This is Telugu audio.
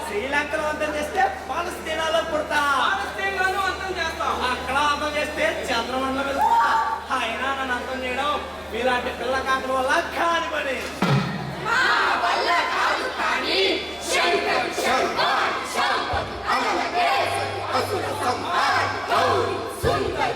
శ్రీలంకలో అంతం చేస్తే పాలస్తీనాలో పుడతా, పాలస్తీనాలో అంతం చేస్తాం, అక్కడ అంతం చేస్తే చంద్రమండలం మీద పుడతా. అయినా నన్ను అంతం చేయడం మీలాంటి పిల్ల కాకల వల్ల కాని పని. సుందర్